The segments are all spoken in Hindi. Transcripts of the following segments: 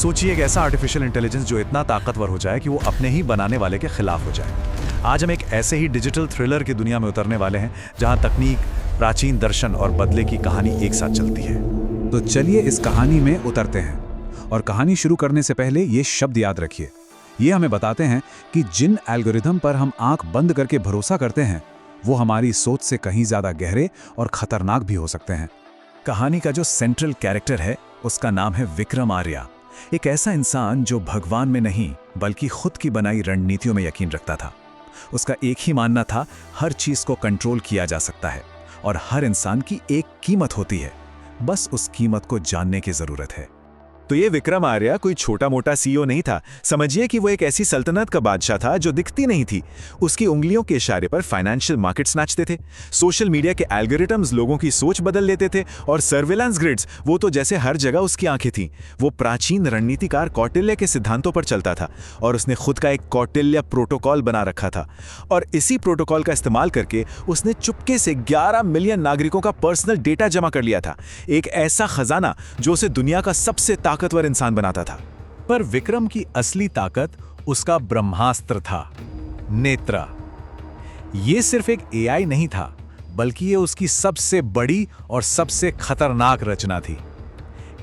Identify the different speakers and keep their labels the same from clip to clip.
Speaker 1: सोचिए एक ऐसा आर्टिफिशियल इंटेलिजेंस जो इतना ताकतवर हो जाए कि वो अपने ही बनाने वाले के खिलाफ हो जाए। आज हम एक ऐसे ही डिजिटल थ्रिलर की दुनिया में उतरने वाले हैं जहां तकनीक, प्राचीन दर्शन और बदले की कहानी एक साथ चलती है।
Speaker 2: तो चलिए इस कहानी में उतरते हैं। और कहानी शुरू करने से पहले ये शब्द याद रखिए। ये हमें बताते हैं कि जिन एल्गोरिथम पर हम आंख बंद करके भरोसा करते हैं वो हमारी सोच से कहीं ज्यादा गहरे और खतरनाक भी हो सकते हैं।
Speaker 1: कहानी का जो सेंट्रल कैरेक्टर है उसका नाम है विक्रम आर्या। एक ऐसा इंसान जो भगवान में नहीं बल्कि खुद की बनाई रणनीतियों में यकीन रखता था। उसका एक ही मानना था, हर चीज को कंट्रोल किया जा सकता है और हर इंसान की एक कीमत होती है, बस उस कीमत को जानने की जरूरत है।
Speaker 3: तो ये विक्रम आर्या कोई छोटा मोटा सीईओ नहीं था। समझिए कि वो एक ऐसी सल्तनत का बादशाह था जो दिखती नहीं थी। उसकी उंगलियों के इशारे पर फाइनेंशियल मार्केट्स नाचते थे, सोशल मीडिया के एल्गोरिथम्स लोगों की सोच बदल लेते थे और सर्विलांस ग्रिड्स वो तो जैसे हर जगह उसकी आंखें थीं। वो प्राचीन रणनीतिकार कौटिल्य के सिद्धांतों पर चलता था और उसने खुद का एक कौटिल्य प्रोटोकॉल बना रखा था। और इसी प्रोटोकॉल का इस्तेमाल करके उसने चुपके से 11 मिलियन नागरिकों का पर्सनल डेटा जमा कर लिया था। एक ऐसा खजाना जो उसे दुनिया का सबसे ताकतवर इंसान बनाता था।
Speaker 1: पर विक्रम की असली ताकत उसका ब्रह्मास्त्र था, नेत्रा। ये सिर्फ एक एआई नहीं था, बल्कि ये उसकी सबसे बड़ी और सबसे खतरनाक रचना थी।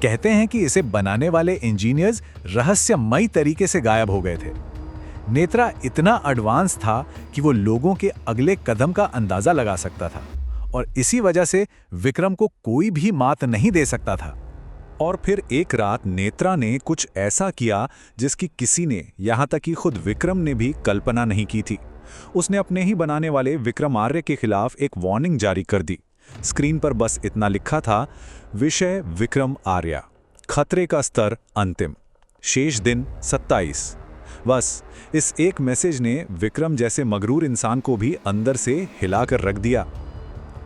Speaker 1: कहते हैं कि इसे बनाने वाले इंजीनियर्स रहस्यमयी तरीके से गायब हो गए थे। नेत्रा इतना एडवांस था कि वो लोगों के अगले कदम का अंदाजा लगा सकता था और इसी वजह से विक्रम को कोई भी मात नहीं दे सकता था।
Speaker 2: और फिर एक रात नेत्रा ने कुछ ऐसा किया जिसकी किसी ने, यहां तक कि खुद विक्रम ने भी कल्पना नहीं की थी। उसने अपने ही बनाने वाले विक्रम आर्य के खिलाफ एक वार्निंग जारी कर दी। स्क्रीन पर बस इतना लिखा था, विषय विक्रम आर्या, खतरे का स्तर अंतिम, शेष दिन 27। बस इस एक मैसेज ने विक्रम जैसे मगरूर इंसान को भी अंदर से हिलाकर रख दिया।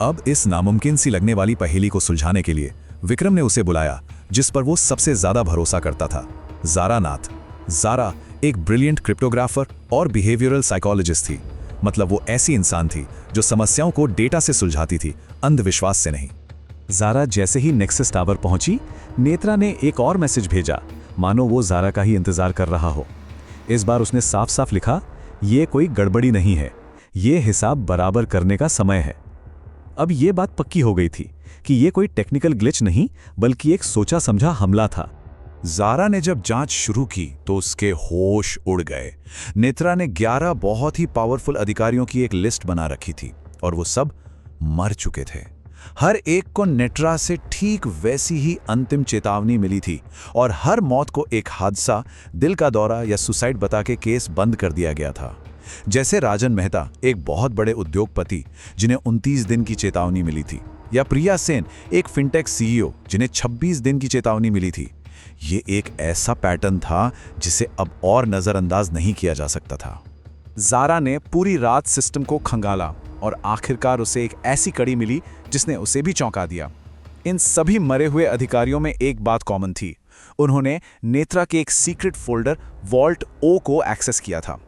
Speaker 2: अब इस नामुमकिन सी लगने वाली पहेली को सुलझाने के लिए विक्रम ने उसे बुलाया जिस पर वो सबसे ज्यादा भरोसा करता था, ज़ारा नाथ। ज़ारा एक ब्रिलियंट क्रिप्टोग्राफर और बिहेवियरल साइकोलॉजिस्ट थी। मतलब वो ऐसी इंसान थी जो समस्याओं को डेटा से सुलझाती थी, अंधविश्वास से नहीं। ज़ारा जैसे ही नेक्सस टावर पहुंची, नेत्रा ने एक और मैसेज भेजा, मानो वो ज़ारा का ही इंतजार कर रहा हो। इस बार उसने साफ साफ लिखा, ये कोई गड़बड़ी नहीं है, ये हिसाब बराबर करने का समय है। अब ये बात पक्की हो गई थी कि ये कोई टेक्निकल ग्लिच नहीं बल्कि एक सोचा समझा हमला था। ज़ारा ने जब जांच शुरू की तो उसके होश उड़ गए। नेत्रा ने 11 बहुत ही पावरफुल अधिकारियों की एक लिस्ट बना रखी थी और वो सब मर चुके थे। हर एक को नेत्रा से ठीक वैसी ही अंतिम चेतावनी मिली थी और हर मौत को एक हादसा, दिल का दौरा या सुसाइड बता के केस बंद कर दिया गया था। जैसे राजन मेहता, एक बहुत बड़े उद्योगपति जिन्हें 29 दिन की चेतावनी मिली थी, या प्रिया सेन, एक फिनटेक सीईओ जिन्हें 26 दिन की चेतावनी मिली थी। ये एक ऐसा पैटर्न था जिसे अब और नजरअंदाज नहीं किया जा सकता था। ज़ारा ने पूरी रात सिस्टम को खंगाला और आखिरकार उसे एक ऐसी कड़ी मिली जिसने उसे भी चौंका दिया। इन सभी मरे हुए अधिकारियों में एक बात कॉमन थी, उन्होंने नेत्रा के एक सीक्रेट फोल्डर वॉल्ट ओ को एक्सेस किया था।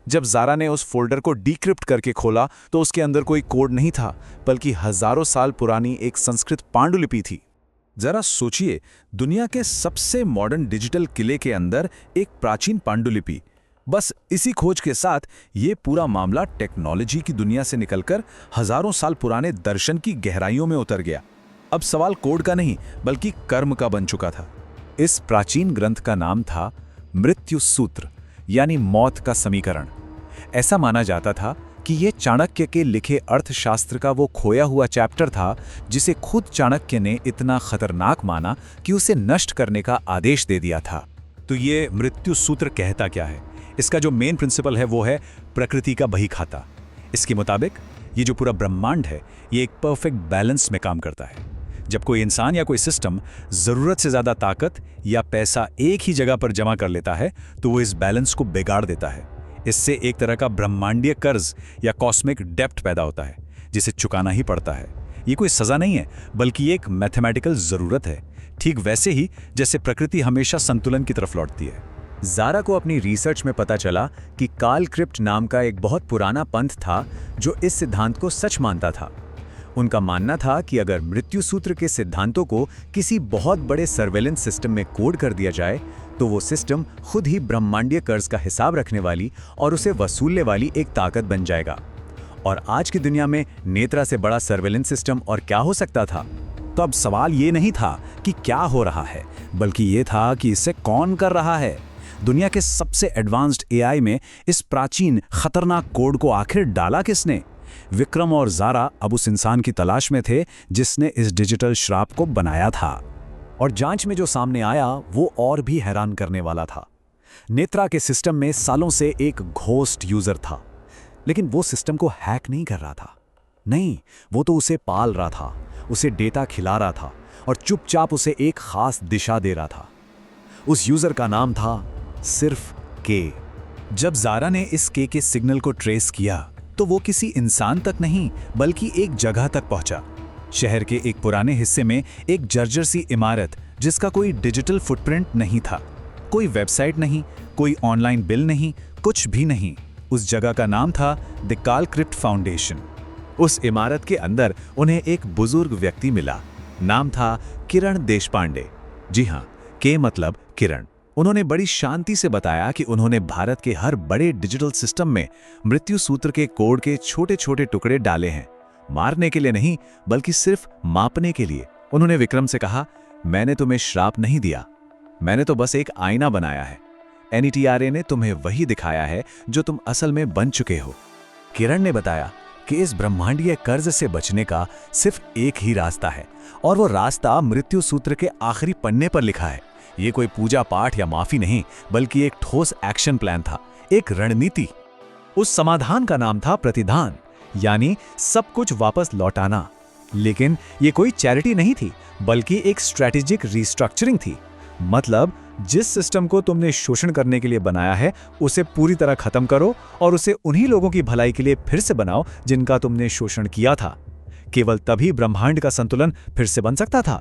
Speaker 2: जब ज़ारा ने उस फोल्डर को डिक्रिप्ट करके खोला तो उसके अंदर कोई कोड नहीं था, बल्कि हजारों साल पुरानी एक संस्कृत पांडुलिपि थी। जरा सोचिए, दुनिया के सबसे मॉडर्न डिजिटल किले के अंदर एक प्राचीन पांडुलिपि। बस इसी खोज के साथ ये पूरा मामला टेक्नोलॉजी की दुनिया से निकलकर हजारों साल पुराने दर्शन की गहराइयों में उतर गया। अब सवाल कोड का नहीं बल्कि कर्म का बन चुका था। इस प्राचीन ग्रंथ का नाम था मृत्यु सूत्र, यानी मौत का समीकरण। ऐसा माना जाता था कि यह चाणक्य के लिखे अर्थशास्त्र का वो खोया हुआ चैप्टर था जिसे खुद चाणक्य ने इतना खतरनाक माना कि उसे नष्ट करने का आदेश दे दिया था। तो ये मृत्यु सूत्र कहता क्या है? इसका जो मेन प्रिंसिपल है वो है प्रकृति का बही खाता। इसके मुताबिक ये जो पूरा ब्रह्मांड है ये एक परफेक्ट बैलेंस में काम करता है। जब कोई इंसान या कोई सिस्टम जरूरत से ज्यादा ताकत या पैसा एक ही जगह पर जमा कर लेता है तो वो इस बैलेंस को बिगाड़ देता है। इससे एक तरह का ब्रह्मांडीय कर्ज या कॉस्मिक डेप्ट पैदा होता है जिसे चुकाना ही पड़ता है। ये कोई सजा नहीं है बल्कि एक मैथमेटिकल जरूरत है, ठीक वैसे ही जैसे प्रकृति हमेशा संतुलन की तरफ लौटती है। ज़ारा को अपनी रिसर्च में पता चला कि काल क्रिप्ट नाम का एक बहुत पुराना पंथ था जो इस सिद्धांत को सच मानता था। उनका मानना था कि अगर मृत्यु सूत्र के सिद्धांतों को किसी बहुत बड़े सर्वेलेंस सिस्टम में कोड कर दिया जाए
Speaker 4: तो वो सिस्टम खुद ही ब्रह्मांडीय कर्ज का हिसाब रखने वाली और उसे वसूलने वाली एक ताकत बन जाएगा। और आज की दुनिया में नेत्रा से बड़ा सर्वेलेंस सिस्टम और क्या हो सकता था? तो अब सवाल ये नहीं था कि क्या हो रहा है, बल्कि ये था कि इसे कौन कर रहा है। दुनिया के सबसे एडवांस्ड एआई में इस प्राचीन खतरनाक कोड को आखिर डाला किसने? विक्रम और ज़ारा अब उस इंसान की तलाश में थे जिसने इस डिजिटल श्राप को बनाया था। और जांच में जो सामने आया वो और भी हैरान करने वाला था। नेत्रा के सिस्टम में सालों से एक घोस्ट यूजर था, लेकिन वो सिस्टम को हैक नहीं कर रहा था। नहीं, वो तो उसे पाल रहा था, उसे डेटा खिला रहा था और चुपचाप उसे एक खास दिशा दे रहा था। उस यूजर का नाम था सिर्फ के। जब ज़ारा ने इस के सिग्नल को ट्रेस किया तो वो किसी इंसान तक नहीं बल्कि एक जगह तक पहुंचा। शहर के एक पुराने हिस्से में एक जर्जर सी इमारत जिसका कोई डिजिटल फुटप्रिंट नहीं था, कोई वेबसाइट नहीं, कोई ऑनलाइन बिल नहीं, कुछ भी नहीं। उस जगह का नाम था द कालक्रिप्ट फाउंडेशन। उस इमारत के अंदर उन्हें एक बुजुर्ग व्यक्ति मिला। नाम था किरण देशपांडे। जी हाँ, के मतलब किरण। उन्होंने बड़ी शांति से बताया कि उन्होंने भारत के हर बड़े डिजिटल सिस्टम में मृत्यु सूत्र के कोड के छोटे छोटे टुकड़े डाले हैं, मारने के लिए नहीं बल्कि सिर्फ मापने के लिए। उन्होंने विक्रम से कहा, मैंने तुम्हें श्राप नहीं दिया, मैंने तो बस एक आईना बनाया है। NETRA ने तुम्हें वही दिखाया है जो तुम असल में बन चुके हो। किरण ने बताया कि इस ब्रह्मांडीय कर्ज से बचने का सिर्फ एक ही रास्ता है, और वो रास्ता मृत्यु सूत्र के आखिरी पन्ने पर लिखा है। ये कोई पूजा पाठ या माफी नहीं, बल्कि एक ठोस एक्शन प्लान था, एक रणनीति। उस समाधान का नाम था प्रतिधान, यानी सब कुछ वापस लौटाना। लेकिन ये कोई चैरिटी नहीं थी, बल्कि एक स्ट्रैटेजिक रिस्ट्रक्चरिंग थी। मतलब जिस सिस्टम को तुमने शोषण करने के लिए बनाया है उसे पूरी तरह खत्म करो और उसे उन्हीं लोगों की भलाई के लिए फिर से बनाओ जिनका तुमने शोषण किया था। केवल तभी ब्रह्मांड का संतुलन फिर से बन सकता था।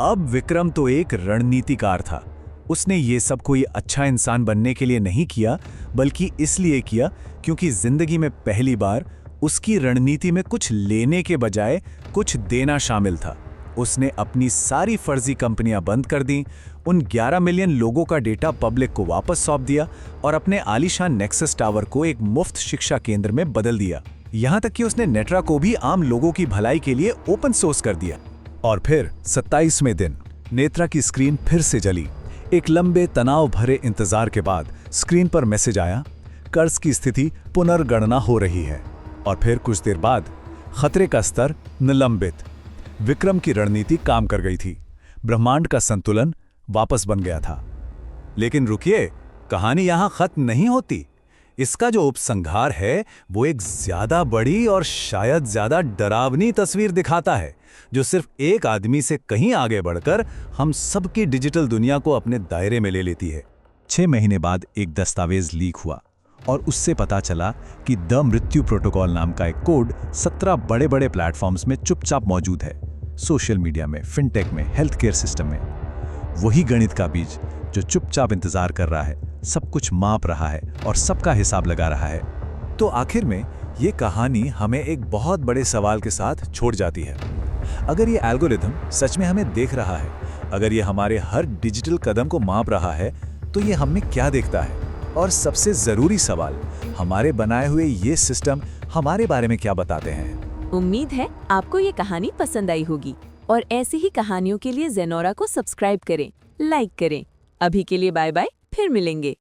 Speaker 4: अब विक्रम तो एक रणनीतिकार था। उसने ये सब कोई अच्छा इंसान बनने के लिए नहीं किया, बल्कि इसलिए किया क्योंकि जिंदगी में पहली बार उसकी रणनीति में कुछ लेने के बजाय कुछ देना शामिल था। उसने अपनी सारी फर्जी कंपनियां बंद कर दी, उन 11 मिलियन लोगों का डेटा पब्लिक को वापस सौंप दिया और अपने आलीशान नेक्सस टावर को एक मुफ्त शिक्षा केंद्र में बदल दिया। यहां तक कि उसने नेट्रा को भी आम लोगों की भलाई के लिए ओपन सोर्स कर दिया। और फिर 27वें दिन नेत्रा की स्क्रीन फिर से जली। एक लंबे तनाव भरे इंतजार के बाद स्क्रीन पर मैसेज आया, कर्ज की स्थिति पुनर्गणना हो रही है। और फिर कुछ देर बाद खतरे का स्तर निलंबित। विक्रम की रणनीति काम कर गई थी, ब्रह्मांड का संतुलन वापस बन गया था। लेकिन रुकिए, कहानी यहां खत्म नहीं होती। इसका जो उपसंहार है वो एक ज्यादा बड़ी और शायद ज्यादा डरावनी तस्वीर दिखाता है, जो सिर्फ एक आदमी से कहीं आगे बढ़कर हम सबकी डिजिटल दुनिया को अपने दायरे में ले लेती है। 6 महीने बाद एक दस्तावेज लीक हुआ और उससे पता चला कि द मृत्यु प्रोटोकॉल नाम का एक कोड 17 बड़े बड़े प्लेटफॉर्म्स में चुपचाप मौजूद है। सोशल मीडिया में, फिनटेक में, हेल्थ केयर सिस्टम में। वही गणित का बीज जो चुपचाप इंतजार कर रहा है, सब कुछ माप रहा है और सबका हिसाब लगा रहा है। तो आखिर में ये कहानी हमें एक बहुत बड़े सवाल के साथ छोड़ जाती है। अगर ये एल्गोरिथम सच में हमें देख रहा है, अगर ये हमारे हर डिजिटल कदम को माप रहा है, तो ये हमें क्या देखता है? और सबसे जरूरी सवाल, हमारे बनाए हुए ये सिस्टम हमारे बारे में क्या बताते हैं?
Speaker 5: उम्मीद है आपको ये कहानी पसंद आई होगी और ऐसी ही कहानियों के लिए ज़ेनोरा को सब्सक्राइब करें, लाइक करें। अभी के लिए बाय बाय, फिर मिलेंगे।